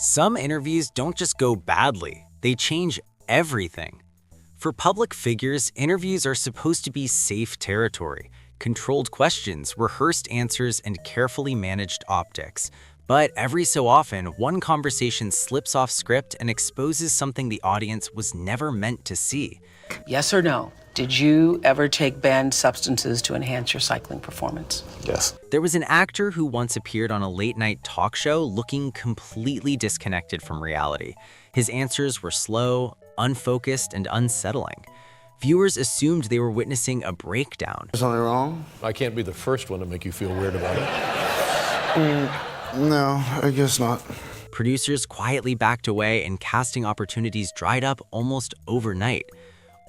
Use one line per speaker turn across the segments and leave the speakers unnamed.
Some interviews don't just go badly, they change everything. For public figures, interviews are supposed to be safe territory, controlled questions, rehearsed answers, and carefully managed optics. But every so often, one conversation slips off script and exposes something the audience was never meant to see.
Yes or no? Did you ever take banned substances to enhance your cycling performance?
Yes.
There was an actor who once appeared on a late-night talk show looking completely disconnected from reality. His answers were slow, unfocused, and unsettling. Viewers assumed they were witnessing a breakdown.
Is something wrong?
I can't be the first one to make you feel weird about it.
No, I guess not.
Producers quietly backed away and casting opportunities dried up almost overnight.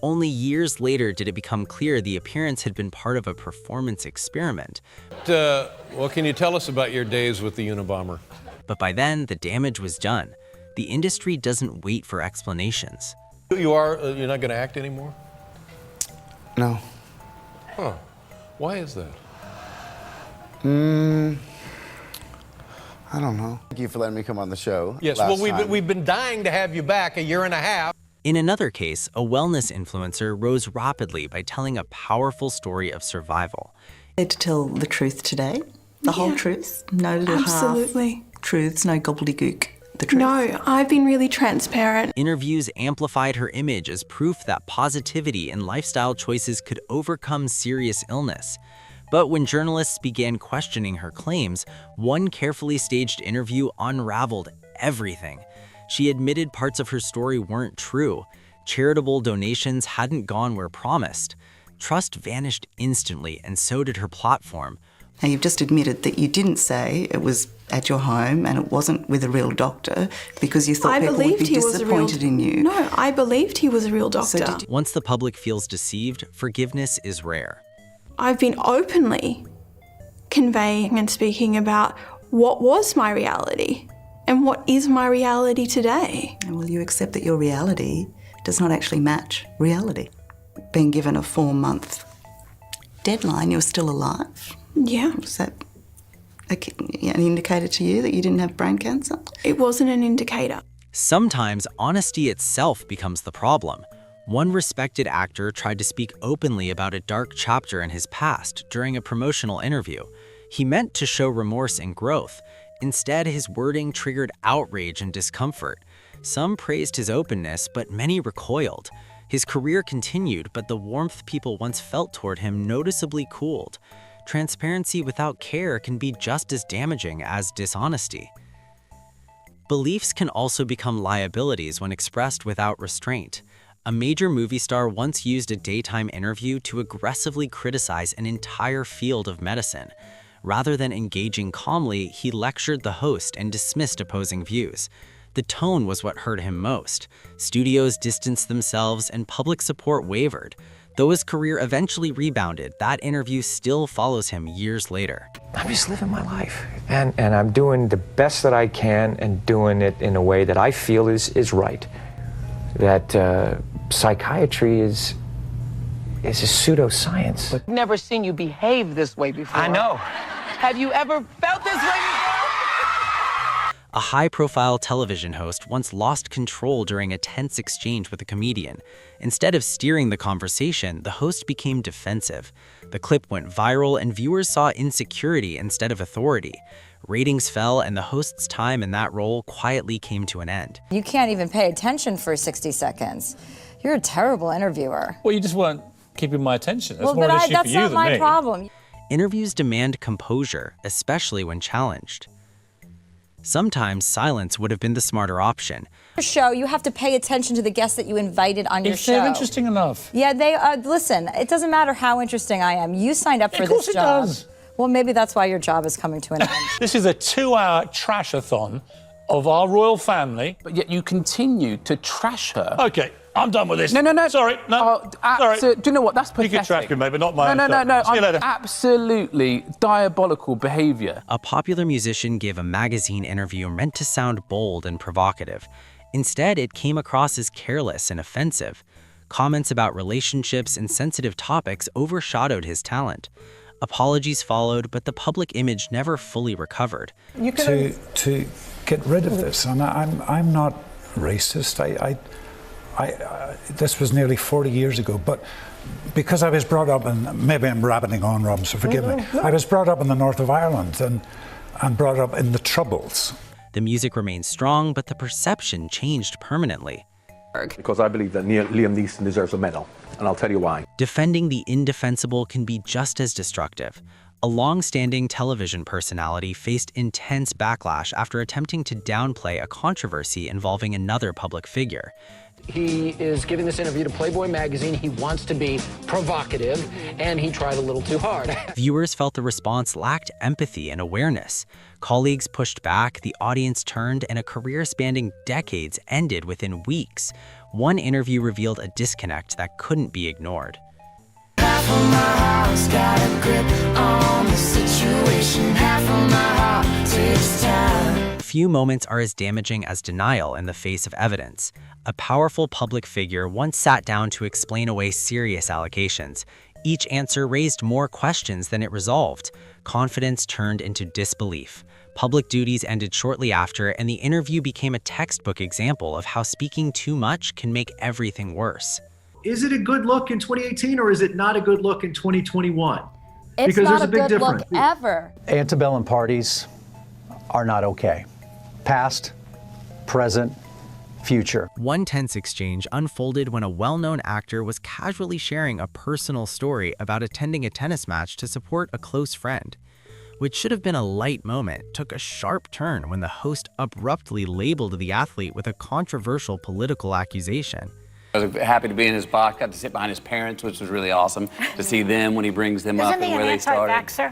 Only years later did it become clear the appearance had been part of a performance experiment.
What can you tell us about your days with the Unabomber?
But by then, the damage was done. The industry doesn't wait for explanations.
You're not going to act anymore?
No.
Huh. Why is that?
I don't know. Thank you for letting me come on the show.
Yes, well, we've been dying to have you back a year and a half.
In another case, a wellness influencer rose rapidly by telling a powerful story of survival.
To tell the truth today, the whole truth, no little
absolutely.
half truths, no gobbledygook. The truth.
No, I've been really transparent.
Interviews amplified her image as proof that positivity and lifestyle choices could overcome serious illness. But when journalists began questioning her claims, one carefully staged interview unraveled everything. She admitted parts of her story weren't true. Charitable donations hadn't gone where promised. Trust vanished instantly, and so did her platform.
Now, you've just admitted that you didn't say it was at your home and it wasn't with a real doctor because you thought people would be disappointed in you.
No, I believed he was a real doctor.
Once the public feels deceived, forgiveness is rare.
I've been openly conveying and speaking about what was my reality and what is my reality today.
And will you accept that your reality does not actually match reality? Being given a 4-month deadline, you're still alive.
Yeah.
Was that an indicator to you that you didn't have brain cancer?
It wasn't an indicator.
Sometimes honesty itself becomes the problem. One respected actor tried to speak openly about a dark chapter in his past during a promotional interview. He meant to show remorse and growth. Instead, his wording triggered outrage and discomfort. Some praised his openness, but many recoiled. His career continued, but the warmth people once felt toward him noticeably cooled. Transparency without care can be just as damaging as dishonesty. Beliefs can also become liabilities when expressed without restraint. A major movie star once used a daytime interview to aggressively criticize an entire field of medicine. Rather than engaging calmly, he lectured the host and dismissed opposing views. The tone was what hurt him most. Studios distanced themselves and public support wavered. Though his career eventually rebounded, that interview still follows him years later.
I'm just living my life, and I'm doing the best that I can and doing it in a way that I feel is right. That psychiatry is a pseudoscience.
I've never seen you behave this way before.
I know.
Have you ever felt this way before?
A high-profile television host once lost control during a tense exchange with a comedian. Instead of steering the conversation, the host became defensive. The clip went viral and viewers saw insecurity instead of authority. Ratings fell and the host's time in that role quietly came to an end.
You can't even pay attention for 60 seconds. You're a terrible interviewer.
Well, you just weren't keeping my attention. That's
well,
more
but
an issue
that's
for you
not
than
my
me.
problem.
Interviews demand composure, especially when challenged. Sometimes silence would have been the smarter option.
Your show, you have to pay attention to the guests that you invited on your show.
If they're interesting enough.
Yeah, they listen, it doesn't matter how interesting I am. You signed up for this job.
Of course it does.
Well, maybe that's why your job is coming to an end.
This is a 2-hour trash-a-thon of our royal family.
But yet you continue to trash her.
Okay, I'm done with this.
No.
Sorry, no.
Sorry. Do you know what? That's
You
pathetic.
can trash me, mate, but not my
No.
See you later.
Absolutely diabolical behaviour.
A popular musician gave a magazine interview meant to sound bold and provocative. Instead, it came across as careless and offensive. Comments about relationships and sensitive topics overshadowed his talent. Apologies followed, but the public image never fully recovered.
To get rid of this, and I'm not racist. This was nearly 40 years ago, but because I was brought up in, maybe I'm rabbiting on, Rob, so forgive me. I was brought up in the north of Ireland and brought up in the Troubles.
The music remained strong, but the perception changed permanently.
Because I believe that Liam Neeson deserves a medal, and I'll tell you why.
Defending the indefensible can be just as destructive. A long-standing television personality faced intense backlash after attempting to downplay a controversy involving another public figure.
He is giving this interview to Playboy magazine. He wants to be provocative, and he tried a little too hard.
Viewers felt the response lacked empathy and awareness. Colleagues pushed back, the audience turned, and a career spanning decades ended within weeks. One interview revealed a disconnect that couldn't be ignored.
Half of my heart's got a grip on the situation. Half of my heart takes time.
Few moments are as damaging as denial in the face of evidence. A powerful public figure once sat down to explain away serious allegations. Each answer raised more questions than it resolved. Confidence turned into disbelief. Public duties ended shortly after, and the interview became a textbook example of how speaking too much can make everything worse.
Is it a good look in 2018 or is it not a good look in 2021?
It's
because
not
there's
a
a big
good
difference.
look ever.
Antebellum parties are not okay. Past, present, future.
One tense exchange unfolded when a well-known actor was casually sharing a personal story about attending a tennis match to support a close friend. Which should have been a light moment, took a sharp turn when the host abruptly labeled the athlete with a controversial political accusation.
I was happy to be in his box, got to sit behind his parents, which was really awesome to see them when he brings them up and where they started.
Isn't he an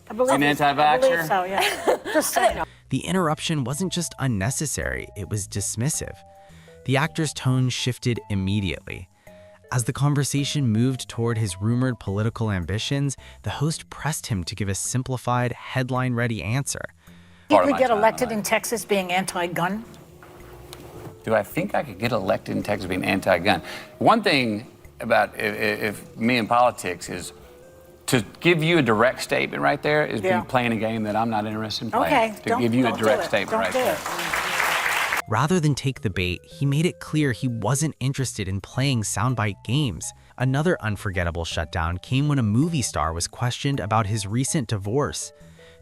anti-vaxxer?
An anti-vaxxer?
I believe so, yeah. Just saying.
The interruption wasn't just unnecessary, it was dismissive. The actor's tone shifted immediately. As the conversation moved toward his rumored political ambitions, the host pressed him to give a simplified, headline-ready answer.
You could get elected in Texas being anti-gun?
Do I think I could get elected in Texas being anti-gun? One thing about if me in politics is to give you a direct statement right there is be playing a game that I'm not interested in playing.
Okay,
to give you a direct statement right there.
Rather than take the bait, he made it clear he wasn't interested in playing soundbite games. Another unforgettable shutdown came when a movie star was questioned about his recent divorce.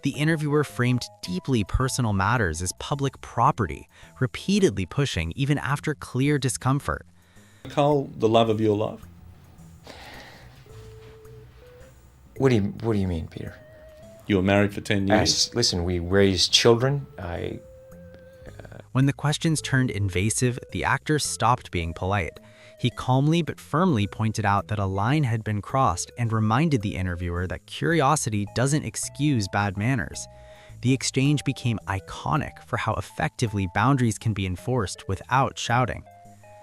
The interviewer framed deeply personal matters as public property, repeatedly pushing even after clear discomfort.
Cole, the love of your life?
What do you mean, Peter?
You were married for 10 years.
Listen, we raised children.
When the questions turned invasive, the actor stopped being polite. He calmly but firmly pointed out that a line had been crossed and reminded the interviewer that curiosity doesn't excuse bad manners. The exchange became iconic for how effectively boundaries can be enforced without shouting.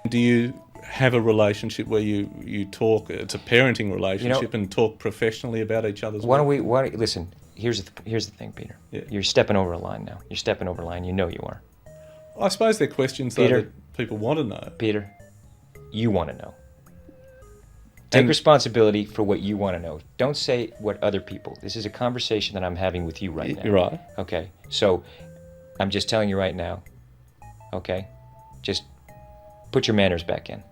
Do you have a relationship where you talk, it's a parenting relationship, and talk professionally about each other's work?
Listen, here's the thing, Peter. Yeah. You're stepping over a line now. You're stepping over a line. You know you are.
I suppose they're questions though, that people want to know.
Peter, you want to know. Take responsibility for what you want to know. Don't say what other people. This is a conversation that I'm having with you right now.
You're right.
Okay, so I'm just telling you right now, okay? Just put your manners back in.